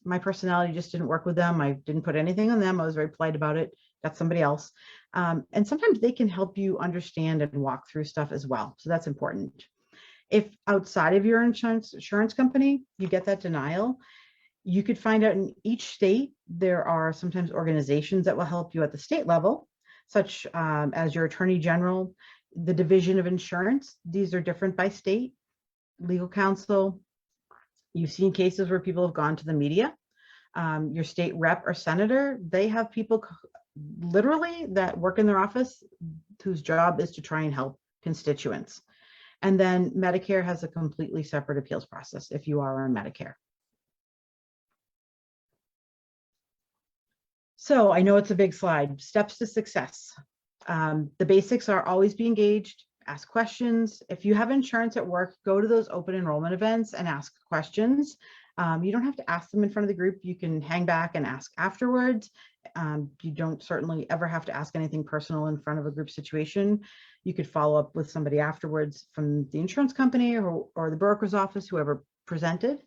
my personality just didn't work with them. I didn't put anything on them. I was very polite about it, got somebody else. And sometimes they can help you understand and walk through stuff as well. So that's important. If outside of your insurance company, you get that denial, you could find out in each state, there are sometimes organizations that will help you at the state level, such as your attorney general, the division of insurance. These are different by state, legal counsel. You've seen cases where people have gone to the media. Your state rep or senator, they have people literally that work in their office whose job is to try and help constituents. And then Medicare has a completely separate appeals process if you are on Medicare. So I know it's a big slide. Steps to success. The basics are always be engaged, ask questions. If you have insurance at work, go to those open enrollment events and ask questions. You don't have to ask them in front of the group. You can hang back and ask afterwards. You don't certainly ever have to ask anything personal in front of a group situation. You could follow up with somebody afterwards from the insurance company or the broker's office, whoever presented.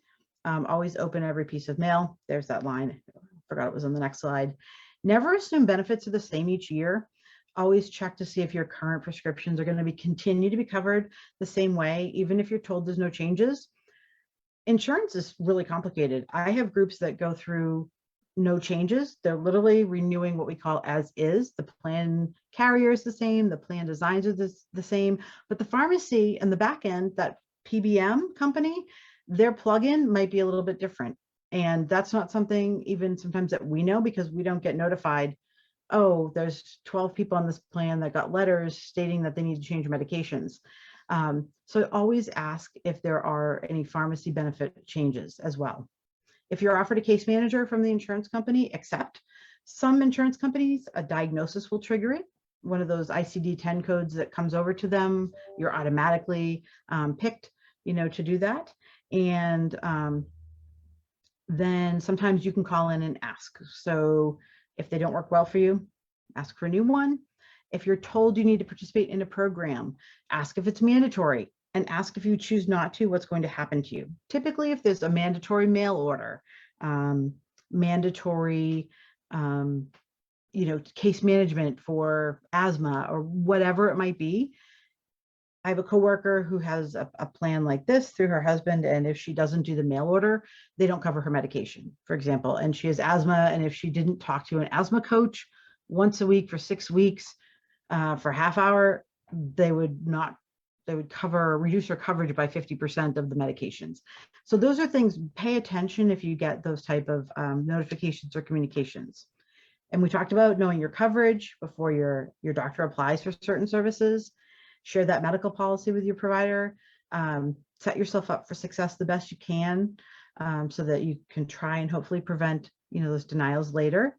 Always open every piece of mail. There's that line. I forgot it was on the next slide. Never assume benefits are the same each year. Always check to see if your current prescriptions are going to continue to be covered the same way, even if you're told there's no changes. Insurance is really complicated. I have groups that go through no changes. They're literally renewing what we call as is. The plan carrier is the same, the plan designs are the same, but the pharmacy and the back end, that PBM company, their plugin might be a little bit different. And that's not something even sometimes that we know, because we don't get notified, oh, there's 12 people on this plan that got letters stating that they need to change medications. So always ask if there are any pharmacy benefit changes as well. If you're offered a case manager from the insurance company, accept. Some insurance companies, a diagnosis will trigger it. One of those ICD-10 codes that comes over to them, you're automatically picked, to do that. And then sometimes you can call in and ask. So if they don't work well for you, ask for a new one. If you're told you need to participate in a program, ask if it's mandatory, and ask if you choose not to, what's going to happen to you. Typically, if there's a mandatory mail order, mandatory, case management for asthma or whatever it might be. I have a coworker who has a plan like this through her husband, and if she doesn't do the mail order, they don't cover her medication, for example, and she has asthma, and if she didn't talk to an asthma coach once a week for 6 weeks for a half hour, they would reduce her coverage by 50% of the medications. So those are things, pay attention if you get those type of notifications or communications. And we talked about knowing your coverage before your doctor applies for certain services. Share that medical policy with your provider. Set yourself up for success the best you can, so that you can try and hopefully prevent, those denials later.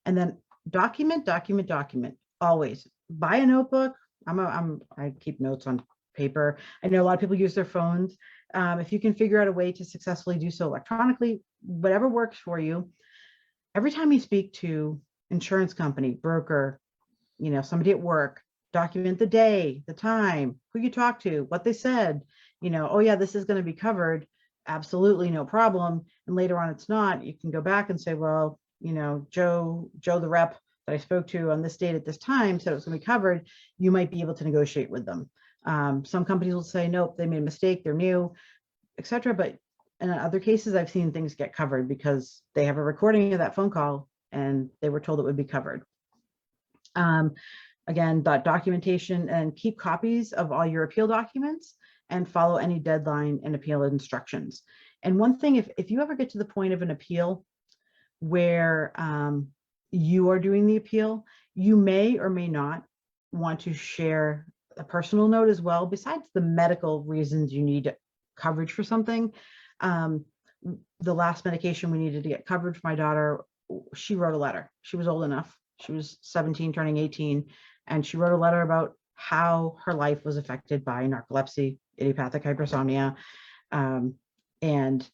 And then document. Always buy a notebook. I keep notes on paper. I know a lot of people use their phones. If you can figure out a way to successfully do so electronically, whatever works for you. Every time you speak to insurance company, broker, somebody at work, document the day, the time, who you talked to, what they said, oh yeah, this is going to be covered. Absolutely no problem. And later on, it's not. You can go back and say, well, Joe, the rep that I spoke to on this date at this time said it was going to be covered. You might be able to negotiate with them. Some companies will say, nope, they made a mistake, they're new, etc. But in other cases, I've seen things get covered because they have a recording of that phone call and they were told it would be covered. Again, that documentation, and keep copies of all your appeal documents and follow any deadline and appeal instructions. And one thing, if you ever get to the point of an appeal where you are doing the appeal, you may or may not want to share a personal note as well, besides the medical reasons you need coverage for something. The last medication we needed to get covered for my daughter, she wrote a letter. She was old enough. She was 17, turning 18. And she wrote a letter about how her life was affected by narcolepsy, idiopathic hypersomnia, and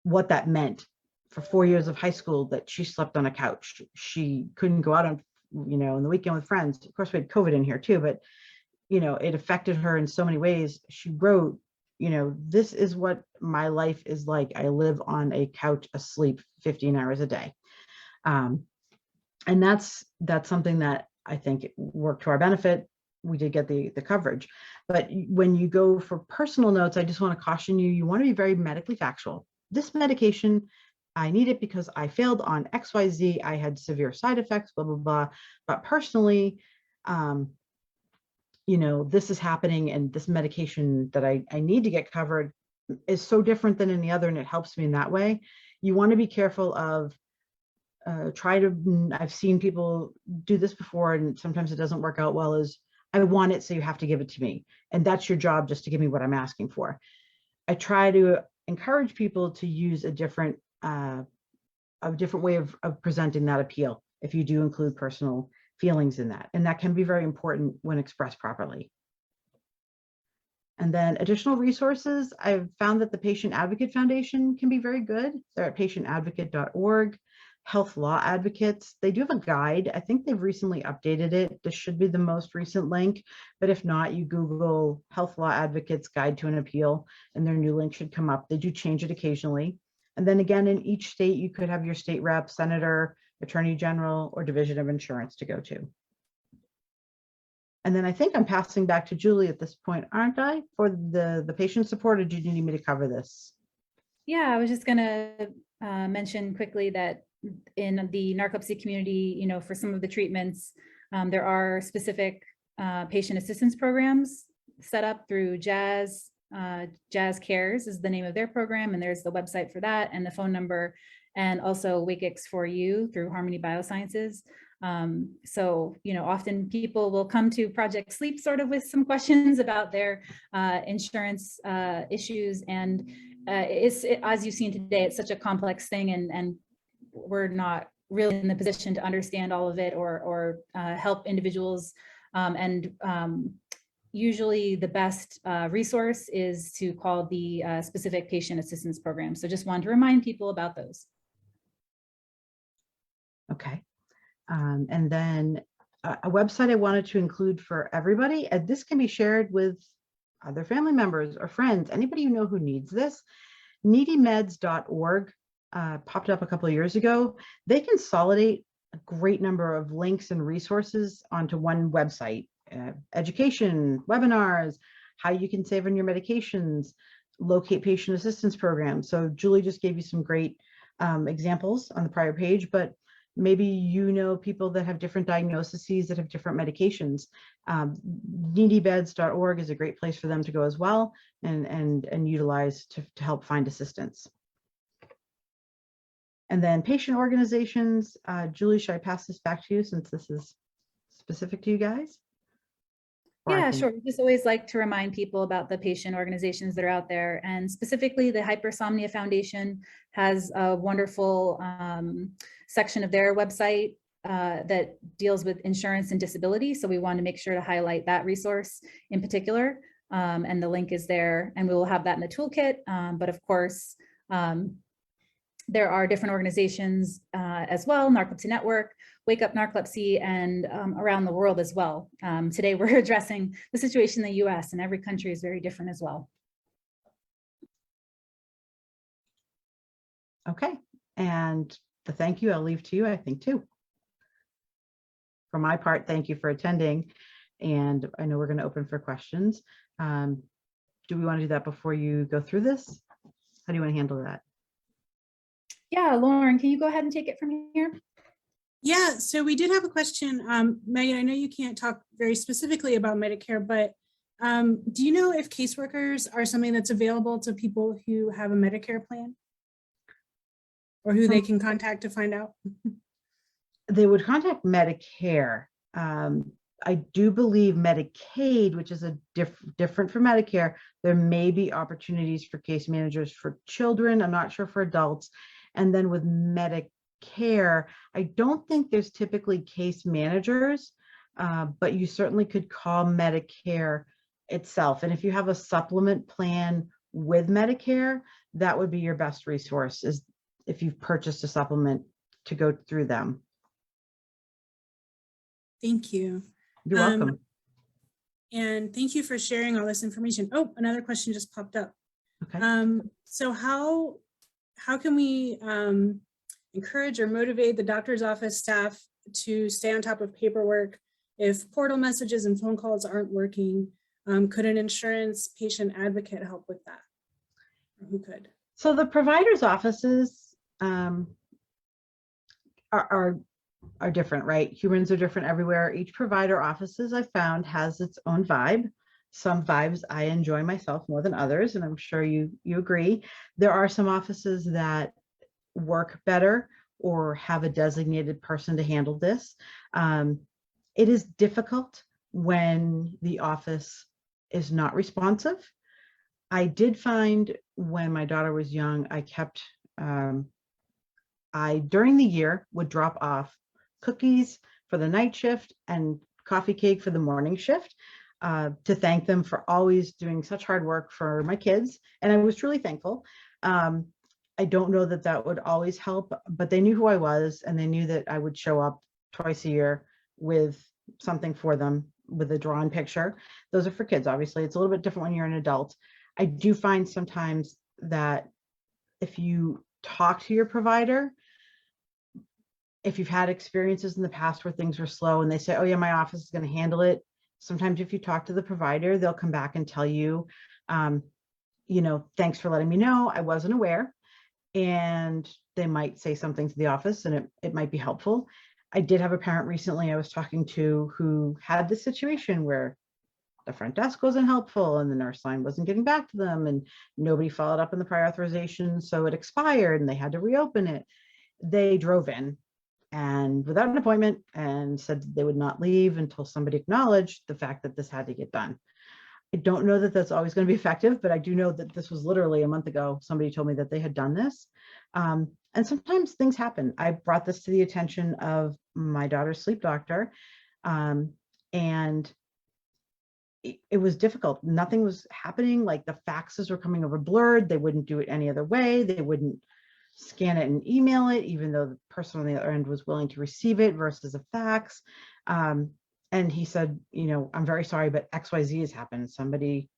what that meant. For 4 years of high school, that she slept on a couch. She couldn't go out on, in the weekend with friends. Of course, we had COVID in here too, but, it affected her in so many ways. She wrote, this is what my life is like. I live on a couch asleep 15 hours a day. And that's something that I think worked to our benefit. We did get the coverage. But when you go for personal notes, I just want to caution you, you want to be very medically factual. This medication, I need it because I failed on XYZ. I had severe side effects, blah, blah, blah. But personally, this is happening, and this medication that I need to get covered is so different than any other, and it helps me in that way. You want to be careful of I've seen people do this before, and sometimes it doesn't work out well, is I want it, so you have to give it to me. And that's your job, just to give me what I'm asking for. I try to encourage people to use a different way of presenting that appeal, if you do include personal feelings in that. And that can be very important when expressed properly. And then additional resources, I've found that the Patient Advocate Foundation can be very good. They're at patientadvocate.org. Health Law Advocates, they do have a guide. I think they've recently updated it. This should be the most recent link, but if not, you Google Health Law Advocates Guide to an Appeal, and their new link should come up. They do change it occasionally. And then again, in each state, you could have your state rep, senator, attorney general, or division of insurance to go to. And then I think I'm passing back to Julie at this point, aren't I, for the patient support, or do you need me to cover this? Yeah, I was just going to mention quickly that in the narcolepsy community, for some of the treatments, there are specific patient assistance programs set up through Jazz. Jazz Cares is the name of their program, and there's the website for that and the phone number, and also WakeX for You through Harmony Biosciences. So, often people will come to Project Sleep sort of with some questions about their insurance issues, and as you've seen today, it's such a complex thing, and we're not really in the position to understand all of it or help individuals. Usually the best resource is to call the specific patient assistance program. So just wanted to remind people about those. Okay. And then a website I wanted to include for everybody, and this can be shared with other family members or friends, anybody you know who needs this. needymedsorg popped up a couple of years ago. They consolidate a great number of links and resources onto one website. Education, webinars, how you can save on your medications, locate patient assistance programs. So Julie just gave you some great examples on the prior page, but maybe people that have different diagnoses that have different medications. needymeds.org is a great place for them to go as well, and utilize to help find assistance. And then patient organizations, Julie, should I pass this back to you since this is specific to you guys? Or I Yeah, can- sure. We just always like to remind people about the patient organizations that are out there. And specifically, the Hypersomnia Foundation has a wonderful section of their website that deals with insurance and disability. So we want to make sure to highlight that resource in particular. And the link is there, and we will have that in the toolkit. But of course, there are different organizations as well, Narcolepsy Network, Wake Up Narcolepsy, and around the world as well. Today, we're addressing the situation in the US, and every country is very different as well. Okay, and the thank you I'll leave to you, I think, too. For my part, thank you for attending, and I know we're going to open for questions. Do we want to do that before you go through this? How do you want to handle that? Yeah, Lauren, can you go ahead and take it from here? Yeah, so we did have a question. Megan, I know you can't talk very specifically about Medicare, but do you know if caseworkers are something that's available to people who have a Medicare plan? Or who they can contact to find out? They would contact Medicare. I do believe Medicaid, which is a different from Medicare, there may be opportunities for case managers for children. I'm not sure for adults. And then with Medicare, I don't think there's typically case managers, but you certainly could call Medicare itself. And if you have a supplement plan with Medicare, that would be your best resource, is if you've purchased a supplement, to go through them. Thank you. You're welcome. And thank you for sharing all this information. Oh, another question just popped up. Okay. So how can we encourage or motivate the doctor's office staff to stay on top of paperwork if portal messages and phone calls aren't working? Could an insurance patient advocate help with that? Or who could? So the provider's offices are different, right? Humans are different everywhere. Each provider offices I found has its own vibe. Some vibes I enjoy myself more than others, and I'm sure you agree. There are some offices that work better or have a designated person to handle this. It is difficult when the office is not responsive. I did find when my daughter was young, I kept during the year would drop off cookies for the night shift and coffee cake for the morning shift to thank them for always doing such hard work for my kids. And I was truly thankful. I don't know that that would always help, but they knew who I was, and they knew that I would show up twice a year with something for them, with a drawn picture. Those are for kids, obviously. It's a little bit different when you're an adult. I do find sometimes that if you talk to your provider, if you've had experiences in the past where things were slow and they say, oh yeah, my office is going to handle it. Sometimes if you talk to the provider, they'll come back and tell you, thanks for letting me know. I wasn't aware. And they might say something to the office, and it might be helpful. I did have a parent recently I was talking to who had this situation where the front desk wasn't helpful and the nurse line wasn't getting back to them, and nobody followed up in the prior authorization. So it expired and they had to reopen it. They drove in and without an appointment and said they would not leave until somebody acknowledged the fact that this had to get done. I don't know that that's always going to be effective, but I do know that this was literally a month ago. Somebody told me that they had done this. And sometimes things happen. I brought this to the attention of my daughter's sleep doctor, and it was difficult. Nothing was happening. Like the faxes were coming over blurred. They wouldn't do it any other way. They wouldn't scan it and email it, even though the person on the other end was willing to receive it versus a fax. And he said, I'm very sorry, but XYZ has happened. Somebody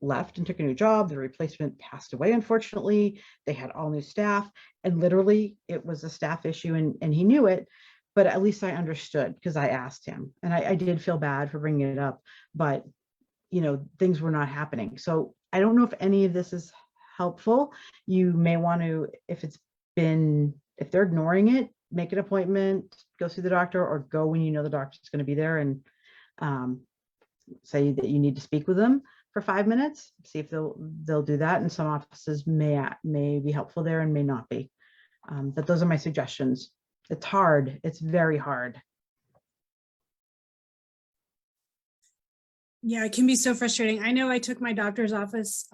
left and took a new job. The replacement passed away, unfortunately. They had all new staff, and literally it was a staff issue, and he knew it, but at least I understood because I asked him, and I did feel bad for bringing it up, but things were not happening. So I don't know if any of this is helpful. You may want to, if they're ignoring it, make an appointment, go see the doctor, or go when you know the doctor's going to be there and say that you need to speak with them for 5 minutes, see if they'll do that. And some offices may be helpful there and may not be. that those are my suggestions. It's hard. It's very hard. Yeah, it can be so frustrating. I know I took my doctor's office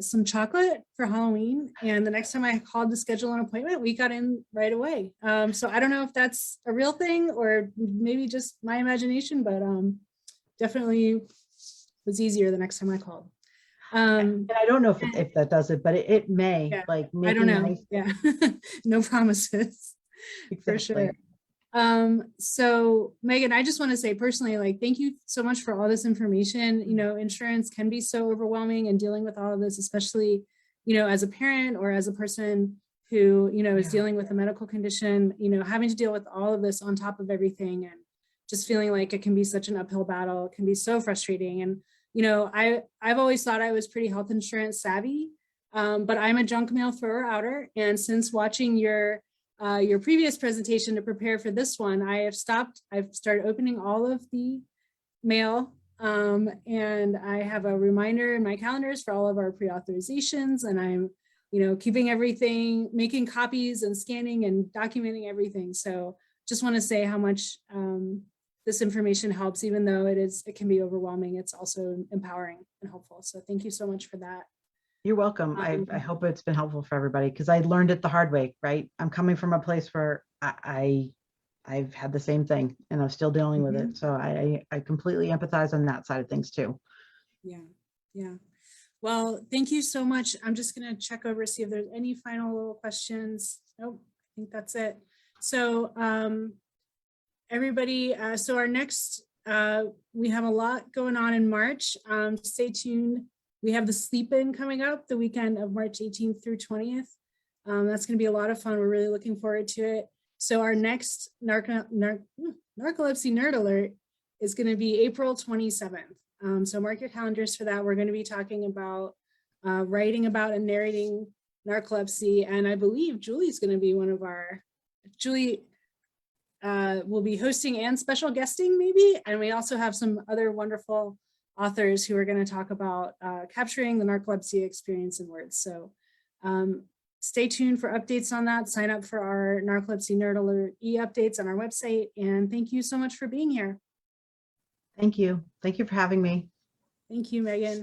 some chocolate for Halloween, and the next time I called to schedule an appointment, we got in right away. So I don't know if that's a real thing or maybe just my imagination, but definitely was easier the next time I called. And I don't know if that does it, but it may. Yeah, Like I don't making know. Yeah, no promises for sure. So Megan, I just want to say personally, like, thank you so much for all this information. You know, insurance can be so overwhelming, and dealing with all of this, especially, you know, as a parent or as a person who, you know, is dealing with a medical condition, you know, having to deal with all of this on top of everything, and just feeling like it can be such an uphill battle. It can be so frustrating. And, you know, I've always thought I was pretty health insurance savvy, but I'm a junk mail thrower outer. And since watching your previous presentation to prepare for this one, I've started opening all of the mail, and I have a reminder in my calendars for all of our pre-authorizations, and I'm, you know, keeping everything, making copies and scanning and documenting everything. So just want to say how much this information helps, even though it can be overwhelming. It's also empowering and helpful. So thank you so much for that. You're welcome. I hope it's been helpful for everybody, because I learned it the hard way, right? I'm coming from a place where I've had the same thing and I'm still dealing with it. So I completely empathize on that side of things too. Yeah, yeah. Well, thank you so much. I'm just going to check over, see if there's any final little questions. Nope, I think that's it. So everybody, so our next, we have a lot going on in March. Stay tuned. We have the sleep-in coming up the weekend of March 18th through 20th. That's going to be a lot of fun. We're really looking forward to it. So our next Narcolepsy Nerd Alert is going to be April 27th. So mark your calendars for that. We're going to be talking about writing about and narrating narcolepsy. And I believe Julie's going to be one of our, Julie will be hosting and special guesting maybe. And we also have some other wonderful authors who are going to talk about capturing the narcolepsy experience in words. So stay tuned for updates on that. Sign up for our Narcolepsy Nerd Alert e-updates on our website. And thank you so much for being here. Thank you. Thank you for having me. Thank you, Megan.